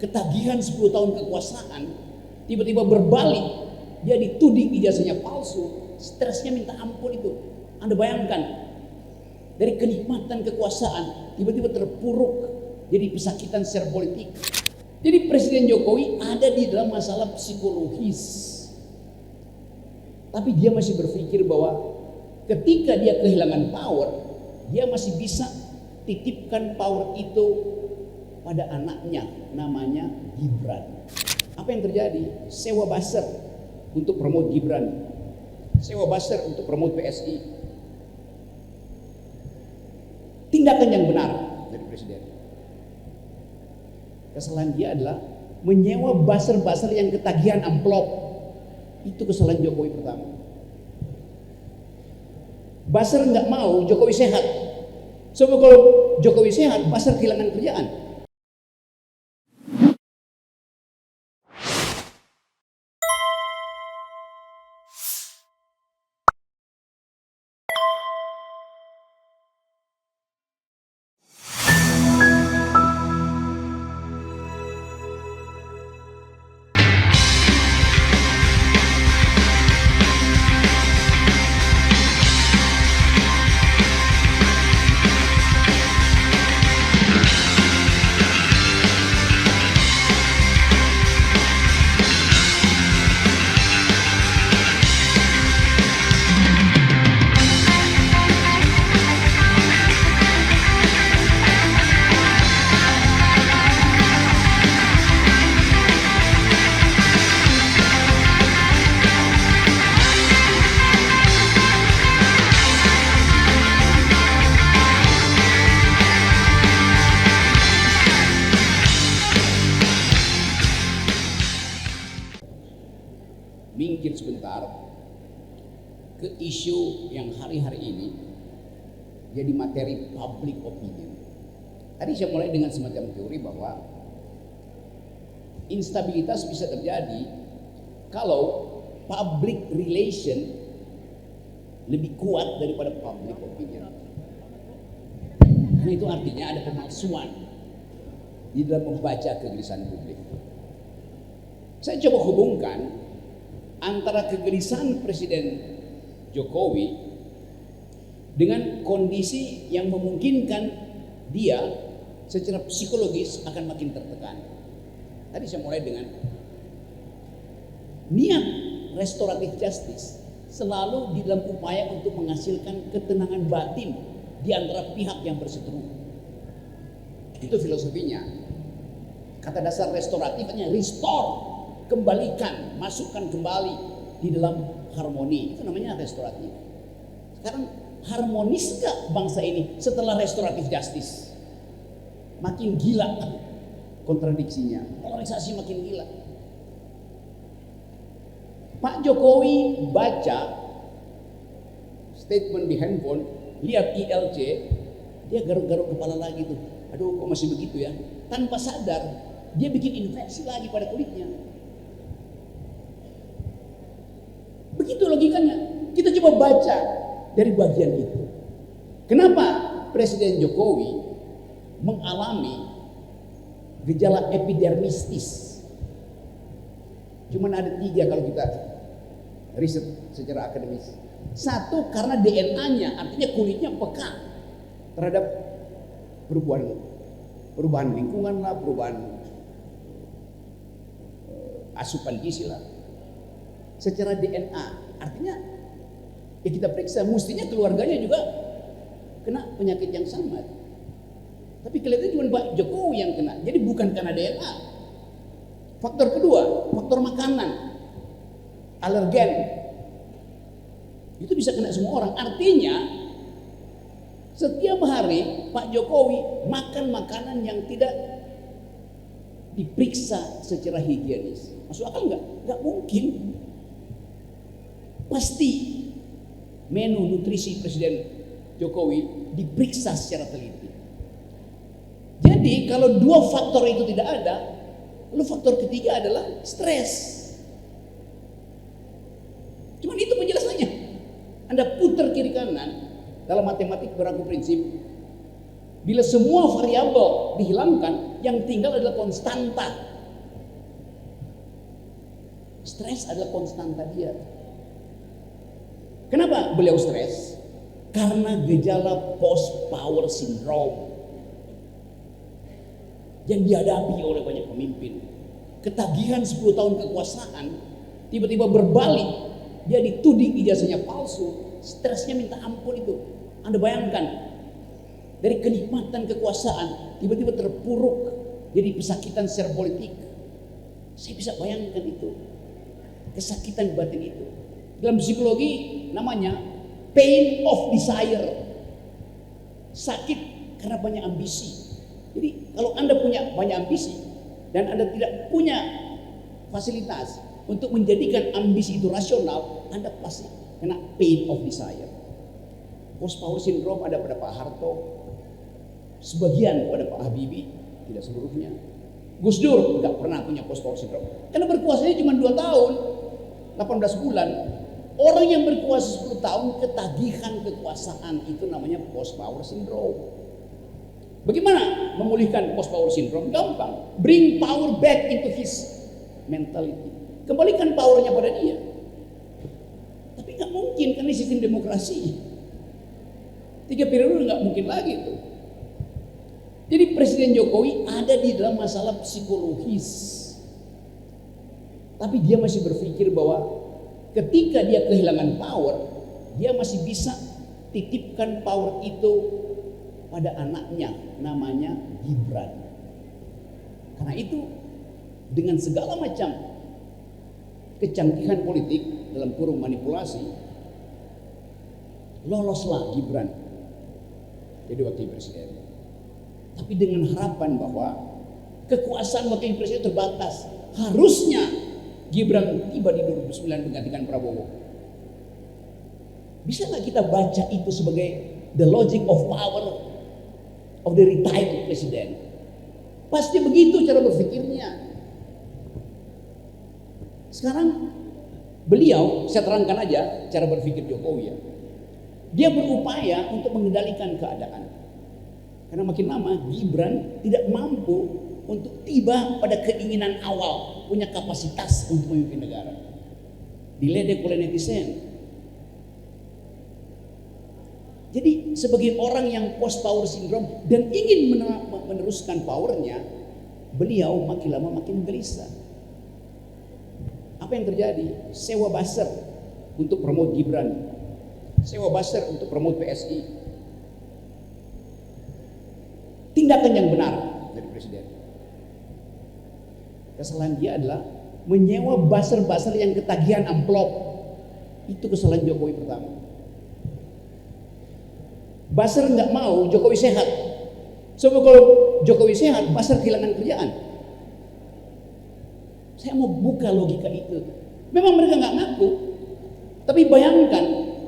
ketagihan 10 tahun kekuasaan, tiba-tiba berbalik, dia dituding ijazahnya palsu, stresnya minta ampun itu. Anda bayangkan, dari kenikmatan kekuasaan, tiba-tiba terpuruk, jadi pesakitan secara politik. Jadi Presiden Jokowi ada di dalam masalah psikologis. Tapi dia masih berpikir bahwa ketika dia kehilangan power, dia masih bisa titipkan power itu pada anaknya, namanya Gibran. Apa yang terjadi? Sewa buzzer untuk promote Gibran, sewa buzzer untuk promote PSI. Tindakan yang benar dari Presiden. Kesalahan dia adalah menyewa buzzer-buzzer yang ketagihan amplop. Itu kesalahan Jokowi pertama. Buzzer nggak mau Jokowi sehat. Sebab kalau Jokowi sehat, buzzer kehilangan kerjaan. Minggir sebentar ke isu yang hari-hari ini jadi materi public opinion. Tadi saya mulai dengan semacam teori bahwa instabilitas bisa terjadi kalau public relation lebih kuat daripada public opinion. Karena itu artinya ada pemalsuan di dalam membaca kegelisahan publik. Saya coba hubungkan antara kegelisahan Presiden Jokowi dengan kondisi yang memungkinkan dia secara psikologis akan makin tertekan. Tadi saya mulai dengan niat restoratif justice selalu di dalam upaya untuk menghasilkan ketenangan batin di antara pihak yang berseteru. Itu filosofinya. Kata dasar restoratifnya restore, kembalikan, masukkan kembali di dalam harmoni. Itu namanya restoratif. Sekarang harmoniskah bangsa ini setelah restoratif justice? Makin gila kontradiksinya, polarisasi makin gila. Pak Jokowi baca statement di handphone, lihat ILC, dia garuk-garuk kepala lagi tuh. Aduh, kok masih begitu ya? Tanpa sadar, dia bikin infeksi lagi pada kulitnya. Begitu logikanya. Kita coba baca dari bagian itu. Kenapa Presiden Jokowi mengalami gejala epidermistis? Cuman ada 3 kalau kita riset secara akademis. 1, karena DNA-nya, artinya kulitnya peka terhadap perubahan lingkungan lah, perubahan asupan gizi lah. Secara DNA, artinya ya kita periksa, mestinya keluarganya juga kena penyakit yang sama. Tapi kelihatannya cuma Pak Jokowi yang kena. Jadi bukan karena DNA. Faktor kedua, faktor makanan, alergen. Itu bisa kena semua orang. Artinya setiap hari Pak Jokowi makan makanan yang tidak diperiksa secara higienis. Masuk akal nggak? Nggak mungkin. Pasti menu nutrisi Presiden Jokowi diperiksa secara teliti. Jadi kalau 2 faktor itu tidak ada, lalu faktor ketiga adalah stres. Cuman itu penjelasannya. Anda putar kiri kanan, dalam matematik berlaku prinsip Bila semua variabel dihilangkan, yang tinggal adalah konstanta. Stres adalah konstanta dia. Kenapa beliau stres? Karena gejala post power syndrome yang dihadapi oleh banyak pemimpin. Ketagihan 10 tahun kekuasaan tiba-tiba berbalik, dia dituding ijazahnya palsu, stresnya minta ampun itu. Anda bayangkan, dari kenikmatan kekuasaan tiba-tiba terpuruk jadi pesakitan secara politik. Saya bisa bayangkan itu, kesakitan batin itu. Dalam psikologi namanya pain of desire, sakit karena banyak ambisi. Jadi kalau Anda punya banyak ambisi dan Anda tidak punya fasilitas untuk menjadikan ambisi itu rasional, Anda pasti kena pain of desire. Post power syndrome ada pada Pak Harto, sebagian pada Pak Habibie, tidak seluruhnya. Gus Dur nggak pernah punya post power syndrome karena berkuasanya cuma 2 tahun, 18 bulan. Orang yang berkuasa 10 tahun ketagihan kekuasaan, itu namanya post power syndrome. Bagaimana memulihkan post power syndrome? Gampang, bring power back into his mentality. Kembalikan powernya pada dia. Tapi nggak mungkin karena sistem demokrasi. 3 periode nggak mungkin lagi itu. Jadi Presiden Jokowi ada di dalam masalah psikologis. Tapi dia masih berpikir bahwa ketika dia kehilangan power, dia masih bisa titipkan power itu pada anaknya, namanya Gibran. Karena itu dengan segala macam kecanggihan politik dalam kurung manipulasi, loloslah Gibran jadi wakil presiden. Tapi dengan harapan bahwa kekuasaan wakil presiden terbatas. Harusnya Gibran tiba di 2009 menggantikan Prabowo. Bisa nggak kita baca itu sebagai the logic of power of the retired president? Pasti begitu cara berpikirnya. Sekarang beliau, saya terangkan aja cara berpikir Jokowi ya. Dia berupaya untuk mengendalikan keadaan. Karena makin lama Gibran tidak mampu untuk tiba pada keinginan awal, punya kapasitas untuk memimpin negara. Diledek oleh netizen. Jadi sebagai orang yang post power syndrome dan ingin meneruskan powernya, beliau makin lama makin gelisah. Apa yang terjadi? Sewa buzzer untuk promote Gibran, sewa buzzer untuk promote PSI. Tindakan yang benar dari presiden. Kesalahan dia adalah menyewa buzzer-buzzer yang ketagihan amplop. Itu kesalahan Jokowi pertama. Buzzer nggak mau Jokowi sehat. Sebab kalau Jokowi sehat, buzzer kehilangan kerjaan. Saya mau buka logika itu. Memang mereka nggak ngaku, tapi bayangkan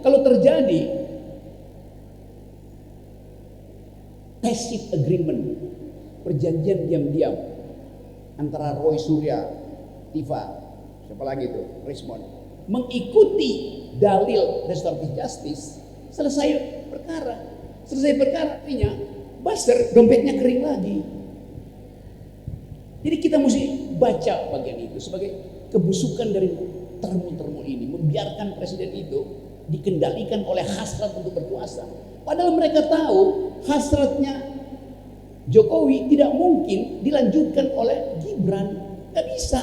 kalau terjadi tacit agreement, perjanjian diam-diam antara Roy Surya, Tifa, siapa lagi itu, Rismond, mengikuti dalil restoratif justice, selesai perkara. Selesai perkara artinya buzzer dompetnya kering lagi. Jadi kita mesti baca bagian itu sebagai kebusukan dari termo-termo ini, membiarkan presiden itu dikendalikan oleh hasrat untuk berkuasa. Padahal mereka tahu hasratnya Jokowi tidak mungkin dilanjutkan oleh Gibran. Gak bisa.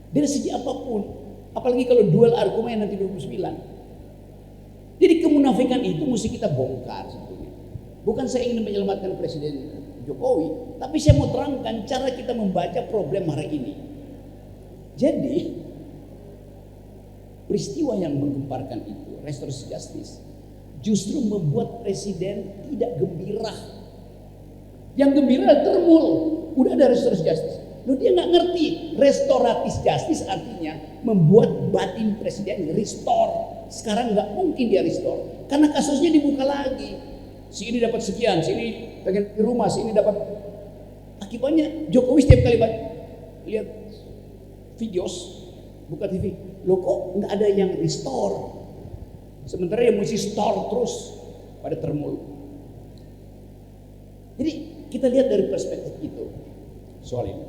Dari segi apapun. Apalagi kalau duel argumen nanti 2009. Jadi kemunafikan itu mesti kita bongkar sebetulnya. Bukan saya ingin menyelamatkan Presiden Jokowi, tapi saya mau terangkan cara kita membaca problem hari ini. Jadi peristiwa yang menggemparkan itu, restoratif justice, justru membuat presiden tidak gembira. Yang gembira termul, udah ada restoratif justice. Loh, dia nggak ngerti restoratif justice artinya membuat batin presiden restore. Sekarang nggak mungkin dia restore karena kasusnya dibuka lagi. Si ini dapat sekian, si ini pengen di rumah, si ini dapat. Akibatnya Jokowi setiap kali lihat videos buka TV, loh kok nggak ada yang restore? Sementara yang mesti store terus pada termul. Jadi kita lihat dari perspektif itu soal ini.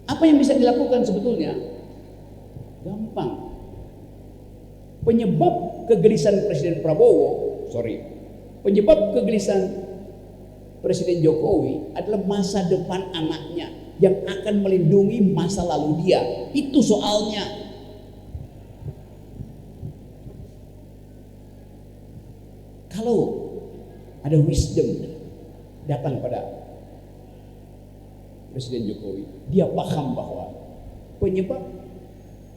Apa yang bisa dilakukan sebetulnya? Gampang. Penyebab kegelisahan Presiden Presiden Jokowi adalah masa depan anaknya yang akan melindungi masa lalu dia. Itu soalnya. Kalau ada wisdom datang pada Presiden Jokowi, dia paham bahwa penyebab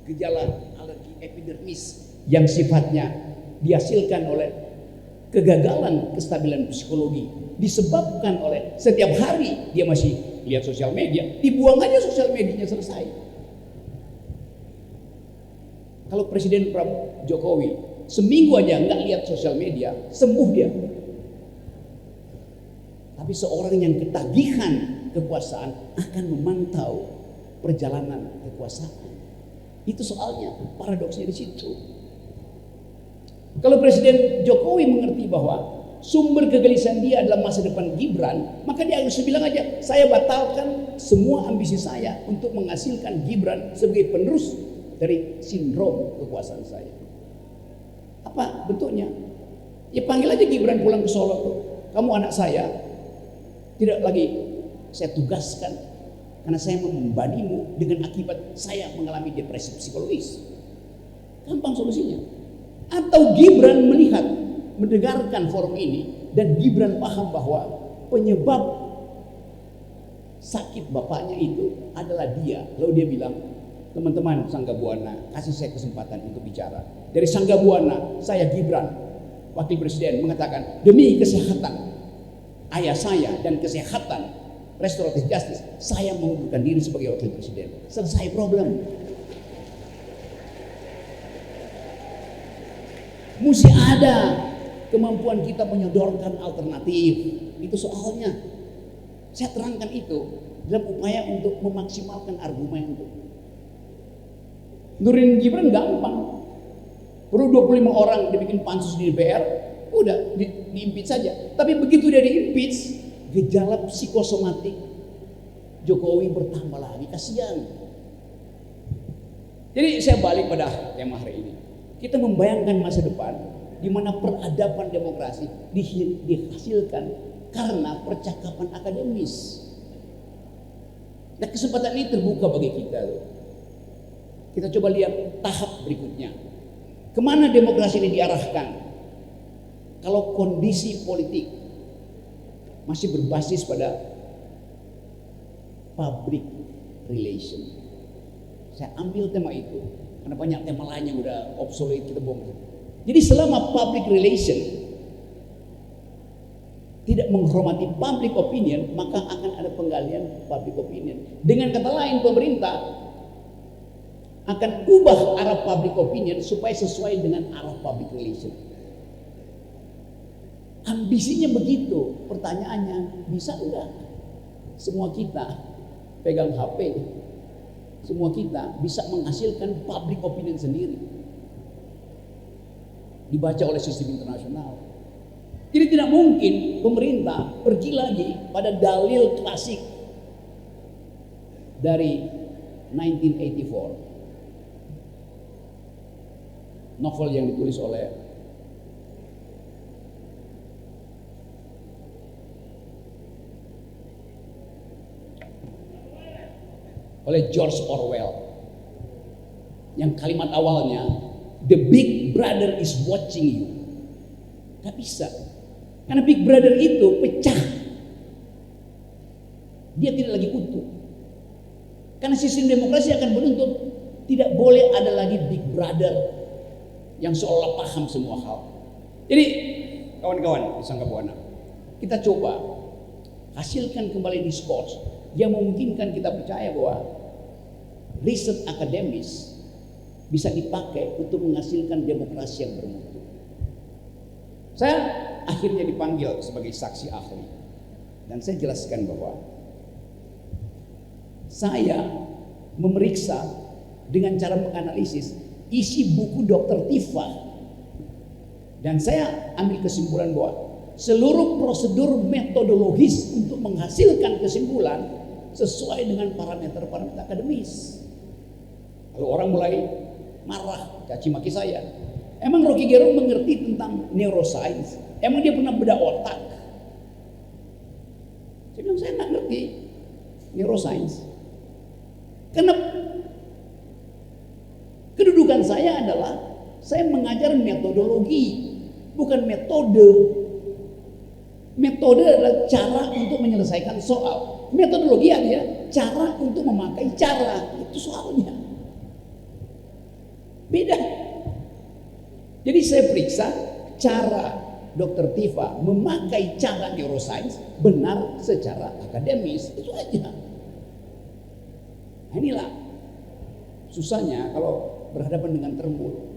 gejala alergi epidermis yang sifatnya dihasilkan oleh kegagalan kestabilan psikologi disebabkan oleh setiap hari dia masih lihat sosial media, dibuang aja sosial medianya, selesai. Kalau Presiden Jokowi seminggu aja nggak lihat sosial media, sembuh dia. Tapi seorang yang ketagihan kekuasaan akan memantau perjalanan kekuasaan. Itu soalnya, paradoksnya di situ. Kalau Presiden Jokowi mengerti bahwa sumber kegelisahan dia adalah masa depan Gibran, maka dia harus bilang aja, saya batalkan semua ambisi saya untuk menghasilkan Gibran sebagai penerus dari sindrom kekuasaan saya. Apa bentuknya? Ya panggil aja Gibran pulang ke Solo tuh. Kamu anak saya, tidak lagi saya tugaskan karena saya membebanimu dengan akibat saya mengalami depresi psikologis. Gampang solusinya. Atau Gibran melihat, mendengarkan forum ini dan Gibran paham bahwa penyebab sakit bapaknya itu adalah dia. Lalu dia bilang, teman-teman Sangga Buana, kasih saya kesempatan untuk bicara. Dari Sangga Buana, saya Gibran, Wakil Presiden, mengatakan demi kesehatan ayah saya dan kesehatan restoratif justice, saya mengundurkan diri sebagai Wakil Presiden. Selesai problem. Mesti ada kemampuan kita menyodorkan alternatif. Itu soalnya. Saya terangkan itu dalam upaya untuk memaksimalkan argumen itu. Nurin Gibran gampang. Perlu 25 orang dibikin pansus di DPR, udah di-impeach saja. Tapi begitu dia di-impeach, gejala psikosomatik Jokowi bertambah lagi, kasihan. Jadi saya balik pada tema hari ini. Kita membayangkan masa depan di mana peradaban demokrasi dihasilkan karena percakapan akademis. Nah, kesempatan ini terbuka bagi kita. Kita coba lihat tahap berikutnya. Kemana demokrasi ini diarahkan? Kalau kondisi politik masih berbasis pada public relation. Saya ambil tema itu karena banyak tema lain yang udah obsolete, kita bongkar. Jadi selama public relation tidak menghormati public opinion, maka akan ada penggalian public opinion. Dengan kata lain, pemerintah akan ubah arah public opinion supaya sesuai dengan arah public relation. Ambisinya begitu. Pertanyaannya, bisa enggak semua kita pegang HP, semua kita bisa menghasilkan public opinion sendiri, dibaca oleh sistem internasional. Jadi tidak mungkin pemerintah pergi lagi pada dalil klasik dari 1984, novel yang ditulis oleh George Orwell, yang kalimat awalnya the big brother is watching you. Gak bisa, karena big brother itu pecah, dia tidak lagi utuh. Karena sistem demokrasi akan menuntut tidak boleh ada lagi big brother yang seolah paham semua hal. Jadi kawan-kawan di Sangga Buana, kita coba hasilkan kembali diskurs yang memungkinkan kita percaya bahwa riset akademis bisa dipakai untuk menghasilkan demokrasi yang bermutu. Saya akhirnya dipanggil sebagai saksi ahli dan saya jelaskan bahwa saya memeriksa dengan cara menganalisis isi buku Dr. Tifa dan saya ambil kesimpulan bahwa seluruh prosedur metodologis untuk menghasilkan kesimpulan sesuai dengan parameter-parameter akademis. Kalau orang mulai marah, caci maki saya, emang Rocky Gerung mengerti tentang neuroscience? Emang dia pernah bedah otak? Saya bilang saya nggak ngerti neuroscience. Karena kedudukan saya adalah saya mengajar metodologi, bukan metode. Metode adalah cara untuk menyelesaikan soal. Metodologi adalah cara untuk memakai cara. Itu soalnya. Beda. Jadi saya periksa cara Dr. Tifa memakai cara neuroscience benar secara akademis. Itu aja. Nah, inilah susahnya kalau berhadapan dengan termul.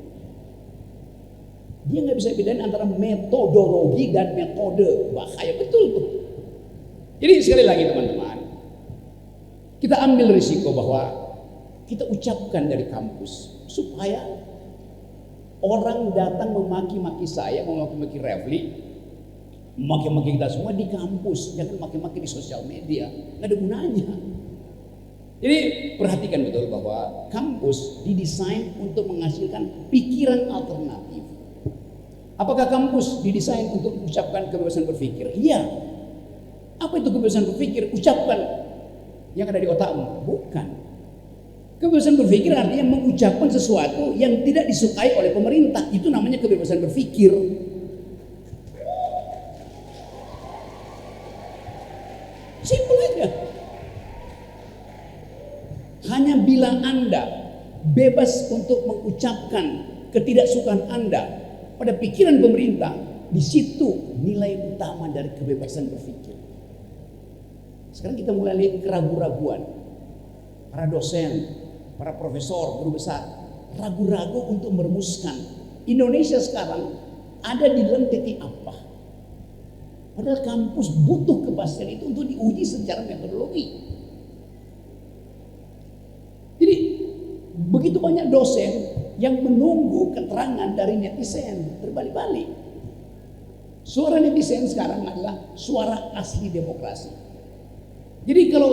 Dia nggak bisa bedain antara metodologi dan metode. Bahaya betul tuh. Jadi sekali lagi teman-teman, kita ambil risiko bahwa kita ucapkan dari kampus supaya orang datang memaki-maki saya, memaki-maki Refli, memaki-maki kita semua di kampus, jangan maki-maki di sosial media, nggak ada gunanya. Jadi perhatikan betul bahwa kampus didesain untuk menghasilkan pikiran alternatif. Apakah kampus didesain untuk mengucapkan kebebasan berpikir? Iya. Apa itu kebebasan berpikir? Ucapkan yang ada di otakmu. Bukan. Kebebasan berpikir artinya mengucapkan sesuatu yang tidak disukai oleh pemerintah. Itu namanya kebebasan berpikir. Simpel aja. Hanya bila Anda bebas untuk mengucapkan ketidaksukaan Anda pada pikiran pemerintah, di situ nilai utama dari kebebasan berpikir. Sekarang kita mulai lihat keraguan-raguan. Para dosen, para profesor, guru besar, ragu-ragu untuk merumuskan Indonesia sekarang ada di dalam titik apa. Padahal kampus butuh kepastian itu untuk diuji secara metodologi. Jadi begitu banyak dosen yang menunggu keterangan dari netizen terbalik-balik. Suara netizen sekarang adalah suara asli demokrasi. Jadi kalau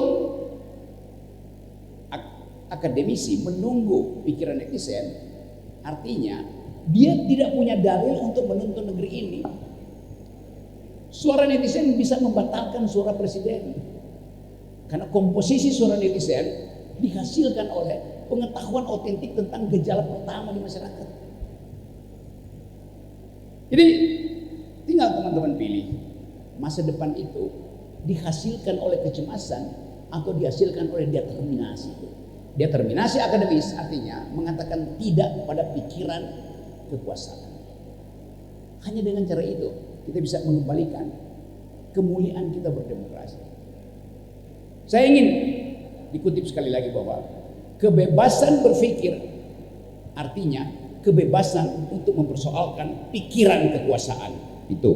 akademisi menunggu pikiran netizen, artinya dia tidak punya dalil untuk menuntun negeri ini. Suara netizen bisa membatalkan suara presiden. Karena komposisi suara netizen dihasilkan oleh pengetahuan otentik tentang gejala pertama di masyarakat. Jadi tinggal teman-teman pilih masa depan itu dihasilkan oleh kecemasan atau dihasilkan oleh determinasi. Determinasi akademis artinya mengatakan tidak pada pikiran kekuasaan. Hanya dengan cara itu kita bisa mengembalikan kemuliaan kita berdemokrasi. Saya ingin dikutip sekali lagi bahwa kebebasan berpikir artinya kebebasan untuk mempersoalkan pikiran kekuasaan. Itu.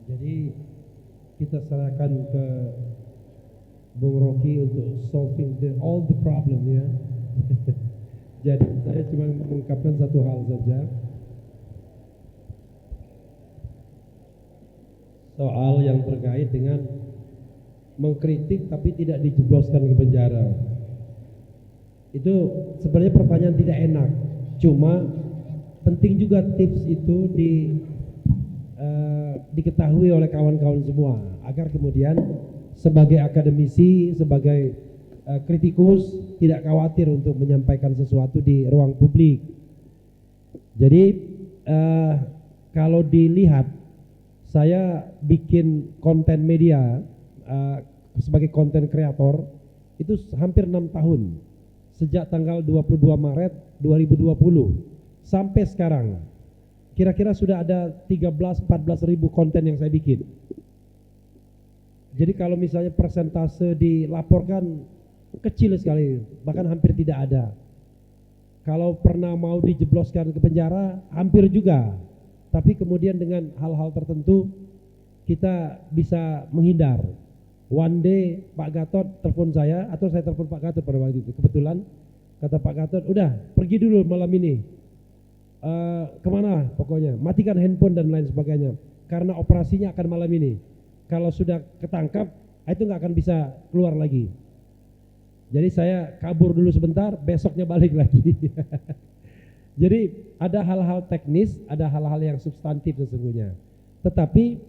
Jadi kita serahkan ke Bung Rocky untuk solving all the problem ya. Jadi saya cuma mengungkapkan satu hal saja. Soal yang terkait dengan mengkritik tapi tidak dijebloskan ke penjara. Itu sebenarnya pertanyaan tidak enak. Cuma penting juga tips itu diketahui oleh kawan-kawan semua agar kemudian sebagai akademisi, sebagai kritikus tidak khawatir untuk menyampaikan sesuatu di ruang publik. Jadi kalau dilihat saya bikin konten media sebagai konten kreator itu hampir 6 tahun. Sejak tanggal 22 Maret 2020 sampai sekarang. Kira-kira sudah ada 13-14 ribu konten yang saya bikin. Jadi kalau misalnya persentase dilaporkan kecil sekali, bahkan hampir tidak ada. Kalau pernah mau dijebloskan ke penjara, hampir juga. Tapi kemudian dengan hal-hal tertentu kita bisa menghindar. One day Pak Gatot telepon saya atau saya telepon Pak Gatot pada waktu itu. Kebetulan kata Pak Gatot, udah pergi dulu malam ini. kemana pokoknya, matikan handphone dan lain sebagainya, karena operasinya akan malam ini. Kalau sudah ketangkap, itu nggak akan bisa keluar lagi. Jadi saya kabur dulu sebentar, besoknya balik lagi. Jadi ada hal-hal teknis, ada hal-hal yang substantif sesungguhnya. Tetapi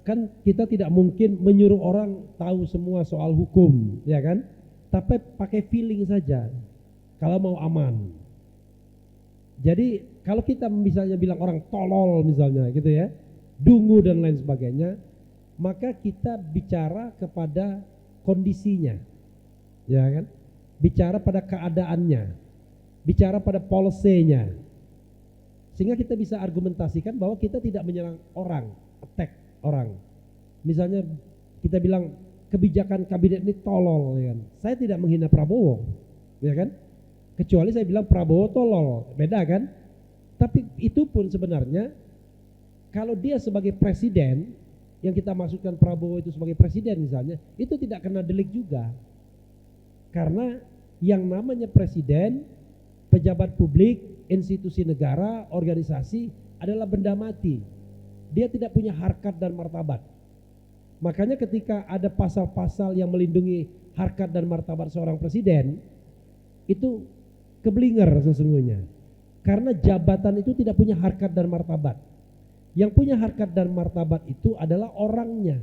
kan kita tidak mungkin menyuruh orang tahu semua soal hukum, ya kan? Tapi pakai feeling saja, kalau mau aman. Jadi kalau kita misalnya bilang orang tolol misalnya gitu ya, dungu dan lain sebagainya, maka kita bicara kepada kondisinya, ya kan? Bicara pada keadaannya, bicara pada policy-nya, sehingga kita bisa argumentasikan bahwa kita tidak menyerang orang, attack orang. Misalnya kita bilang kebijakan kabinet ini tolol, ya kan? Saya tidak menghina Prabowo, ya kan? Kecuali saya bilang Prabowo tolol, beda kan? Tapi itu pun sebenarnya kalau dia sebagai presiden, yang kita maksudkan Prabowo itu sebagai presiden misalnya, itu tidak kena delik juga. Karena yang namanya presiden, pejabat publik, institusi negara, organisasi adalah benda mati. Dia tidak punya harkat dan martabat. Makanya ketika ada pasal-pasal yang melindungi harkat dan martabat seorang presiden, itu keblinger sesungguhnya. Karena jabatan itu tidak punya harkat dan martabat. Yang punya harkat dan martabat itu adalah orangnya.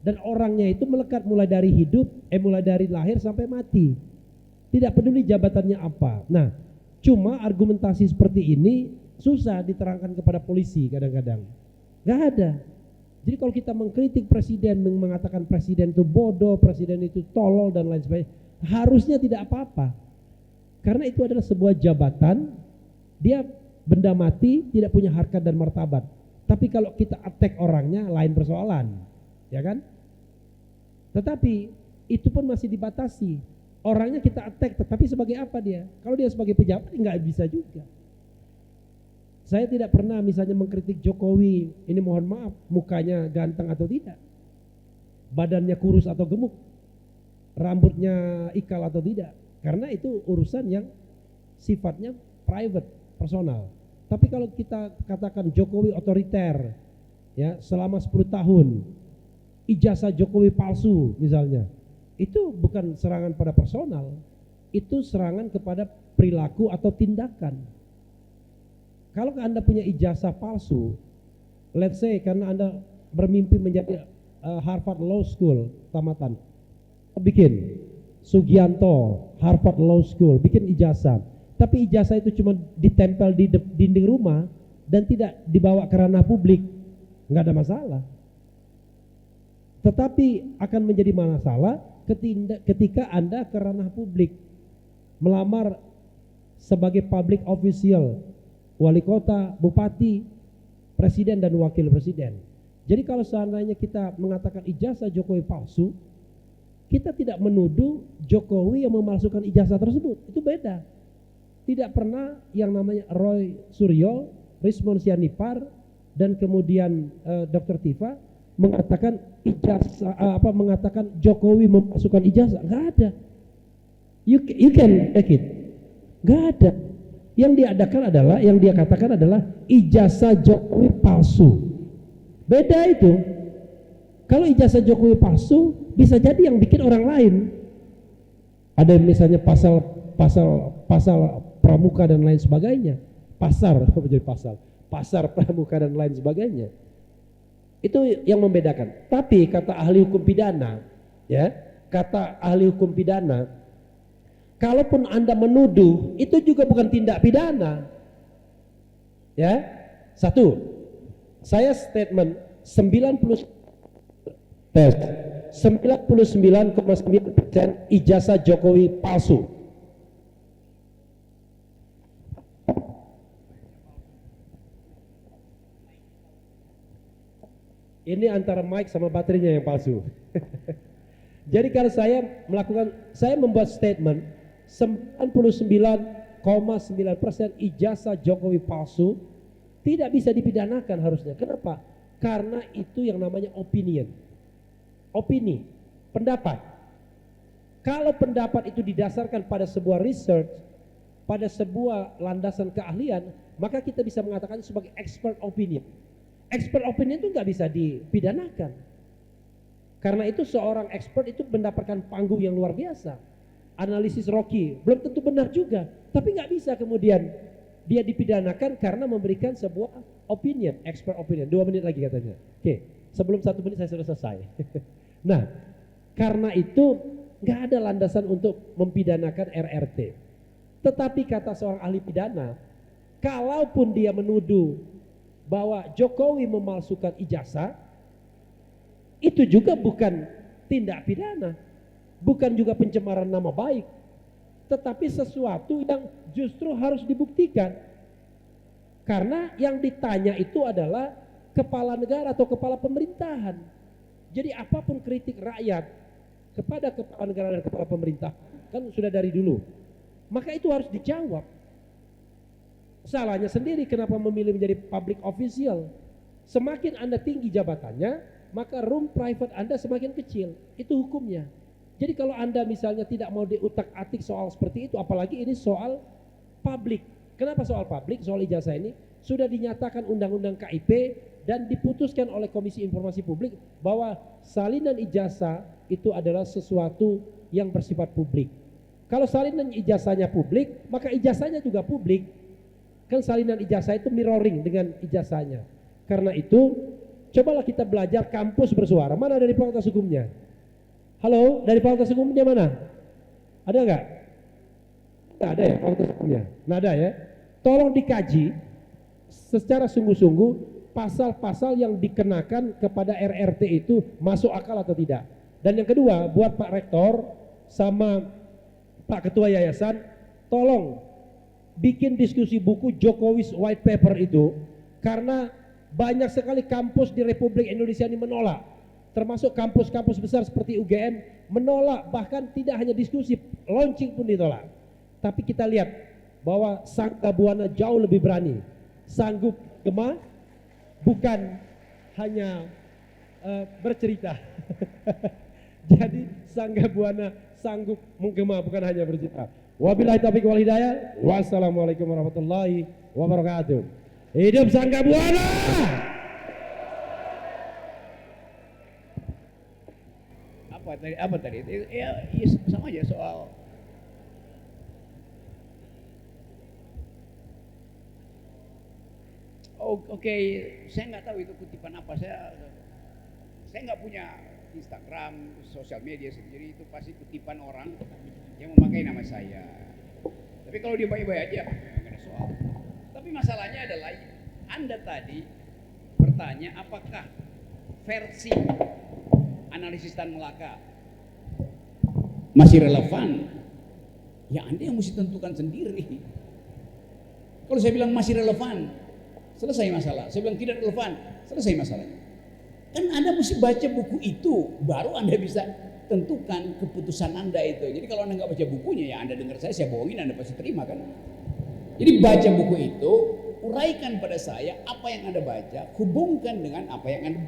Dan orangnya itu melekat mulai dari hidup, mulai dari lahir sampai mati. Tidak peduli jabatannya apa. Nah, cuma argumentasi seperti ini susah diterangkan kepada polisi kadang-kadang. Gak ada. Jadi kalau kita mengkritik presiden, mengatakan presiden itu bodoh, presiden itu tolol dan lain sebagainya, harusnya tidak apa-apa. Karena itu adalah sebuah jabatan, dia benda mati, tidak punya harkat dan martabat. Tapi kalau kita attack orangnya lain persoalan, ya kan? Tetapi itu pun masih dibatasi. Orangnya kita attack, tetapi sebagai apa dia? Kalau dia sebagai pejabat nggak bisa juga. Saya tidak pernah misalnya mengkritik Jokowi, ini mohon maaf, mukanya ganteng atau tidak, badannya kurus atau gemuk, rambutnya ikal atau tidak, karena itu urusan yang sifatnya private, personal. Tapi kalau kita katakan Jokowi otoriter, ya selama 10 tahun, ijazah Jokowi palsu misalnya, itu bukan serangan pada personal, itu serangan kepada perilaku atau tindakan. Kalau Anda punya ijazah palsu, let's say karena Anda bermimpi menjadi Harvard Law School tamatan, bikin Sugianto Harvard Law School, bikin ijazah, tapi ijazah itu cuma ditempel di dinding rumah dan tidak dibawa ke ranah publik, nggak ada masalah. Tetapi akan menjadi masalah ketika Anda ke ranah publik, melamar sebagai public official, wali kota, bupati, presiden dan wakil presiden. Jadi kalau seandainya kita mengatakan ijazah Jokowi palsu, kita tidak menuduh Jokowi yang memalsukan ijazah tersebut, itu beda. Tidak pernah yang namanya Roy Suryo, Rismon Sianipar, dan kemudian Dr. Tifa mengatakan mengatakan Jokowi memasukkan ijazah, nggak ada. You can take it, nggak ada. Yang diadakan adalah, yang dia katakan adalah ijazah Jokowi palsu. Beda itu. Kalau ijazah Jokowi palsu, bisa jadi yang bikin orang lain. Ada misalnya pasal pramuka dan lain sebagainya. Pasar pramuka dan lain sebagainya. Itu yang membedakan. Tapi kata ahli hukum pidana, ya, kata ahli hukum pidana, kalaupun Anda menuduh, itu juga bukan tindak pidana. Ya. Satu, saya statement 99,9% ijazah Jokowi palsu. Ini antara mic sama baterainya yang palsu. Jadi kalau saya membuat statement 99,9% ijazah Jokowi palsu, tidak bisa dipidanakan harusnya. Kenapa? Karena itu yang namanya opinion. Opini, pendapat. Kalau pendapat itu didasarkan pada sebuah research, pada sebuah landasan keahlian, maka kita bisa mengatakan sebagai expert opinion. Expert opinion itu nggak bisa dipidanakan. Karena itu seorang expert itu mendapatkan panggung yang luar biasa. Analisis Rocky belum tentu benar juga, tapi nggak bisa kemudian dia dipidanakan karena memberikan sebuah opinion, expert opinion. 2 menit lagi katanya. Oke, sebelum 1 menit saya sudah selesai. Nah, karena itu nggak ada landasan untuk mempidanakan RRT. Tetapi kata seorang ahli pidana, kalaupun dia menuduh bahwa Jokowi memalsukan ijazah, itu juga bukan tindak pidana, bukan juga pencemaran nama baik, tetapi sesuatu yang justru harus dibuktikan. Karena yang ditanya itu adalah kepala negara atau kepala pemerintahan. Jadi apapun kritik rakyat kepada kepala negara dan kepala pemerintah, kan sudah dari dulu, maka itu harus dijawab. Salahnya sendiri kenapa memilih menjadi public official. Semakin Anda tinggi jabatannya, maka room private Anda semakin kecil. Itu hukumnya. Jadi kalau Anda misalnya tidak mau diutak-atik soal seperti itu, apalagi ini soal publik. Kenapa soal publik? Soal ijazah ini sudah dinyatakan undang-undang KIP dan diputuskan oleh Komisi Informasi Publik bahwa salinan ijazah itu adalah sesuatu yang bersifat publik. Kalau salinan ijazahnya publik, maka ijazahnya juga publik. Kan salinan ijazah itu mirroring dengan ijazahnya. Karena itu, cobalah kita belajar kampus bersuara. Mana dari Fakultas Hukumnya? Halo, dari Fakultas Hukumnya mana? Ada nggak? Nggak ada ya Fakultas Hukumnya? Nggak ada ya? Tolong dikaji secara sungguh-sungguh pasal-pasal yang dikenakan kepada RRT itu masuk akal atau tidak. Dan yang kedua, buat Pak Rektor sama Pak Ketua Yayasan, tolong bikin diskusi buku Jokowi's White Paper itu, karena banyak sekali kampus di Republik Indonesia ini menolak, termasuk kampus-kampus besar seperti UGM menolak, bahkan tidak hanya diskusi, launching pun ditolak. Tapi kita lihat bahwa Sangga Buana jauh lebih berani, sanggup gema, bukan hanya bercerita. Jadi Sangga Buana sanggup menggema, bukan hanya bercerita. Wabillahi taufiq wal hidayah. Wassalamualaikum warahmatullahi wabarakatuh. Hidup Sangga Buana. Apa tadi? Ya, sama aja soal oke, saya nggak tahu itu kutipan apa. Saya nggak punya Instagram, sosial media sendiri, itu pasti kutipan orang yang memakai nama saya. Tapi kalau dia baik-baik aja, nggak ada soal. Tapi masalahnya adalah Anda tadi bertanya apakah versi analisis Tan Melaka masih relevan? Ya Anda yang mesti tentukan sendiri. Kalau saya bilang masih relevan, selesai masalah. Saya bilang tidak relevan, selesai masalahnya. Kan Anda mesti baca buku itu, baru Anda bisa tentukan keputusan Anda itu. Jadi kalau Anda nggak baca bukunya, ya Anda dengar saya bohongin, Anda pasti terima kan. Jadi baca buku itu, uraikan pada saya apa yang Anda baca, hubungkan dengan apa yang Anda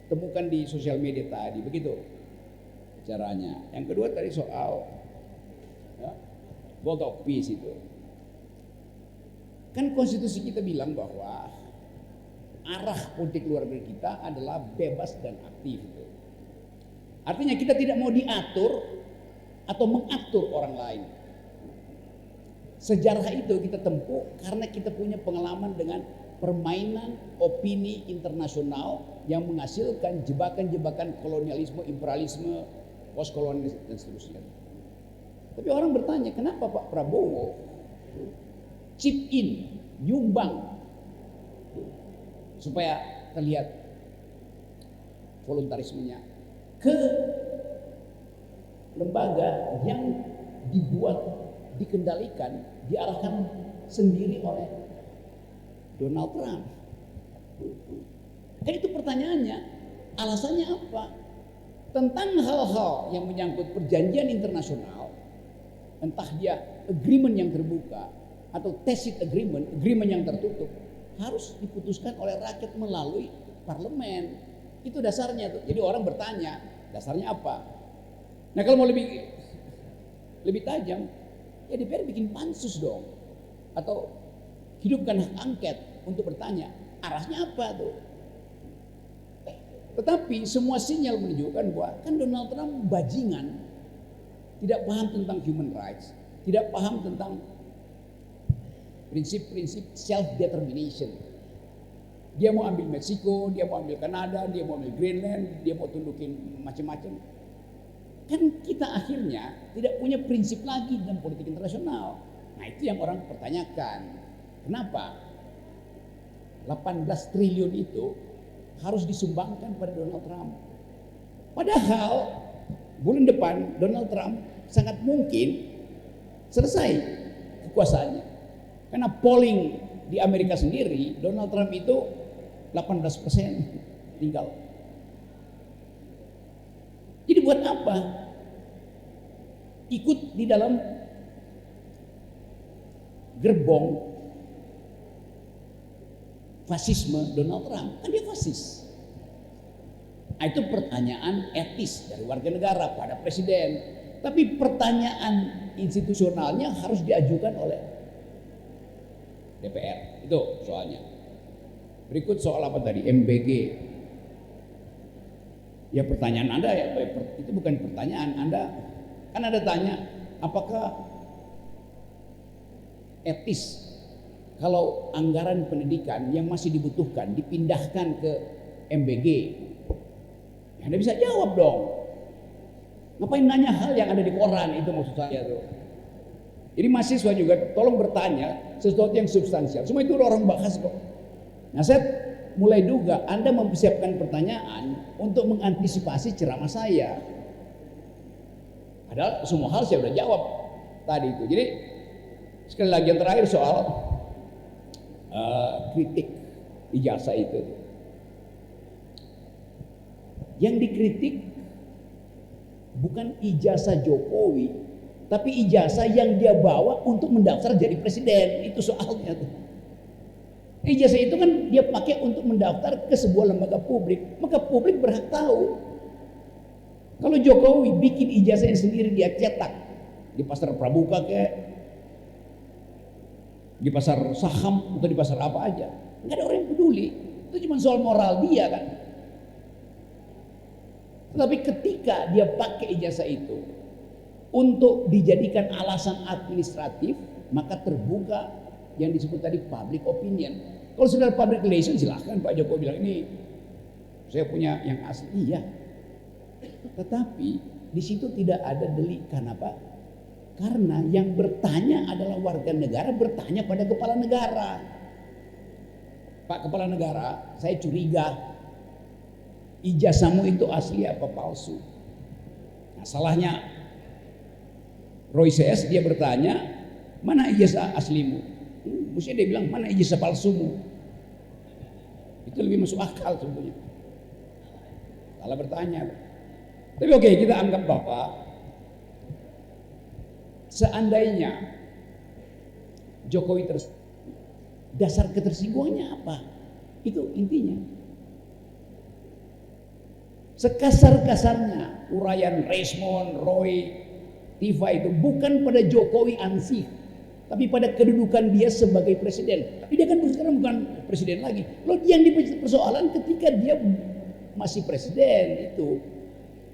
temukan di sosial media tadi, begitu caranya. Yang kedua tadi soal ya, vote of peace itu. Kan konstitusi kita bilang bahwa arah politik luar negeri kita adalah bebas dan aktif. Artinya kita tidak mau diatur atau mengatur orang lain. Sejarah itu kita tempuh karena kita punya pengalaman dengan permainan opini internasional yang menghasilkan jebakan-jebakan kolonialisme, imperialisme, postkolonialisme dan seterusnya. Tapi orang bertanya, kenapa Pak Prabowo chip in, nyumbang supaya terlihat voluntarismenya ke lembaga yang dibuat, dikendalikan, diarahkan sendiri oleh Donald Trump. Kan itu pertanyaannya, alasannya apa? Tentang hal-hal yang menyangkut perjanjian internasional, entah dia agreement yang terbuka atau tacit agreement, agreement yang tertutup, harus diputuskan oleh rakyat melalui parlemen. Itu dasarnya tuh. Jadi orang bertanya, dasarnya apa? Nah kalau mau lebih tajam, ya DPR bikin pansus dong, atau hidupkan hak angket untuk bertanya arahnya apa tuh. Tetapi semua sinyal menunjukkan bahwa kan Donald Trump bajingan, tidak paham tentang human rights, tidak paham tentang prinsip-prinsip self-determination. Dia mau ambil Meksiko, dia mau ambil Kanada, dia mau ambil Greenland, dia mau tundukin macam-macam. Kan kita akhirnya tidak punya prinsip lagi dalam politik internasional. Nah itu yang orang pertanyakan. Kenapa 18 triliun itu harus disumbangkan pada Donald Trump? Padahal bulan depan Donald Trump sangat mungkin selesai kekuasaannya. Karena polling di Amerika sendiri, Donald Trump itu 18% tinggal. Jadi buat apa ikut di dalam gerbong fasisme Donald Trump? Kan dia fasis. Nah, itu pertanyaan etis dari warga negara pada presiden. Tapi pertanyaan institusionalnya harus diajukan oleh DPR. Itu soalnya. Berikut soal apa tadi? MBG. Ya pertanyaan Anda ya, itu bukan pertanyaan Anda. Kan Anda tanya, apakah etis kalau anggaran pendidikan yang masih dibutuhkan dipindahkan ke MBG? Ya Anda bisa jawab dong. Ngapain nanya hal yang ada di koran, itu maksud saya tuh. Jadi mahasiswa juga tolong bertanya sesuatu yang substansial. Semua itu orang bahas kok. Nah saya mulai duga Anda mempersiapkan pertanyaan untuk mengantisipasi ceramah saya. Padahal semua hal saya udah jawab tadi itu. Jadi sekali lagi yang terakhir soal kritik ijazah itu. Yang dikritik bukan ijazah Jokowi, tapi ijazah yang dia bawa untuk mendaftar jadi presiden. Itu soalnya tuh. Ijazah itu kan dia pakai untuk mendaftar ke sebuah lembaga publik, maka publik berhak tahu. Kalau Jokowi bikin ijazahnya sendiri, dia cetak di pasar Pramuka kayak di pasar saham atau di pasar apa aja, nggak ada orang yang peduli. Itu cuma soal moral dia kan. Tetapi ketika dia pakai ijazah itu untuk dijadikan alasan administratif, maka terbuka yang disebut tadi public opinion. Kalau sudah public relation silahkan Pak Jokowi bilang ini saya punya yang asli, iya. Tetapi di situ tidak ada delik. Kenapa? Karena yang bertanya adalah warga negara bertanya pada kepala negara. Pak Kepala Negara, saya curiga ijazahmu itu asli apa palsu? Nah, salahnya Roy CS dia bertanya, mana ijazah aslimu? Mestinya dia bilang, mana ijazah palsumu? Itu lebih masuk akal sebetulnya. Salah bertanya. Tapi oke, kita anggap Bapak, seandainya Jokowi dasar ketersinggungannya apa? Itu intinya. Sekasar-kasarnya uraian Resmond, Roy, Tifa itu bukan pada Jokowi ansih, tapi pada kedudukan dia sebagai presiden. Tapi dia kan sekarang bukan presiden lagi. Loh, yang dipersoalan ketika dia masih presiden itu.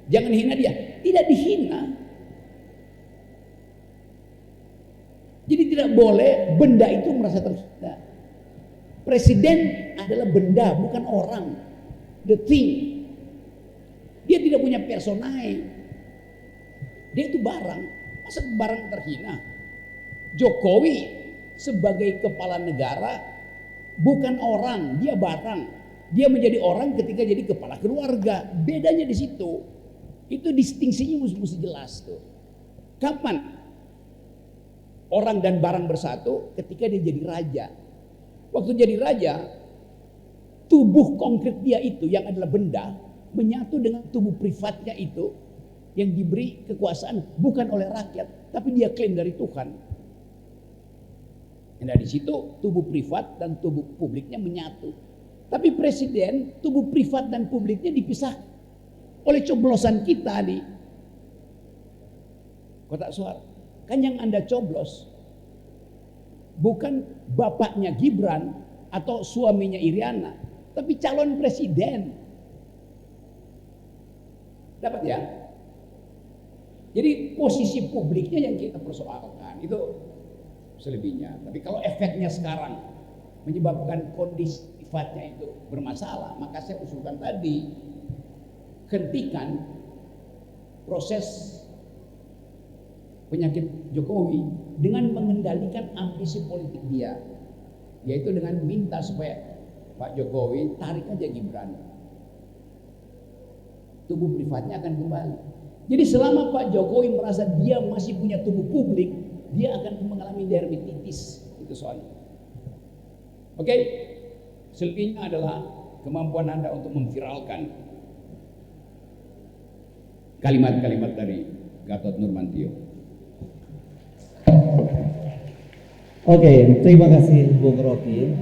Jangan hina dia, tidak dihina. Jadi tidak boleh benda itu merasa terhina. Presiden adalah benda, bukan orang. The thing. Dia tidak punya personae. Dia itu barang. Masa barang terhina? Jokowi sebagai kepala negara bukan orang, dia barang. Dia menjadi orang ketika jadi kepala keluarga. Bedanya di situ. Itu distingsinya mesti jelas tuh. Kapan orang dan barang bersatu? Ketika dia jadi raja. Waktu jadi raja, tubuh konkret dia itu yang adalah benda menyatu dengan tubuh privatnya itu yang diberi kekuasaan bukan oleh rakyat, tapi dia klaim dari Tuhan. Nah, di situ tubuh privat dan tubuh publiknya menyatu. Tapi presiden, tubuh privat dan publiknya dipisah oleh coblosan kita di kotak suara. Kan yang Anda coblos bukan bapaknya Gibran atau suaminya Iriana, tapi calon presiden. Dapat ya? Jadi posisi publiknya yang kita persoalkan itu selebihnya. Tapi kalau efeknya sekarang menyebabkan kondisi sifatnya itu bermasalah, maka saya usulkan tadi, hentikan proses penyakit Jokowi dengan mengendalikan ambisi politik dia, yaitu dengan minta supaya Pak Jokowi tarik aja Gibran, tubuh privatnya akan kembali. Jadi selama Pak Jokowi merasa dia masih punya tubuh publik, dia akan mengalami dermatitis, itu soalnya. Oke, selebihnya adalah kemampuan Anda untuk memviralkan kalimat-kalimat dari Gatot Nurmantio. Oke, terima kasih Bung Rocky.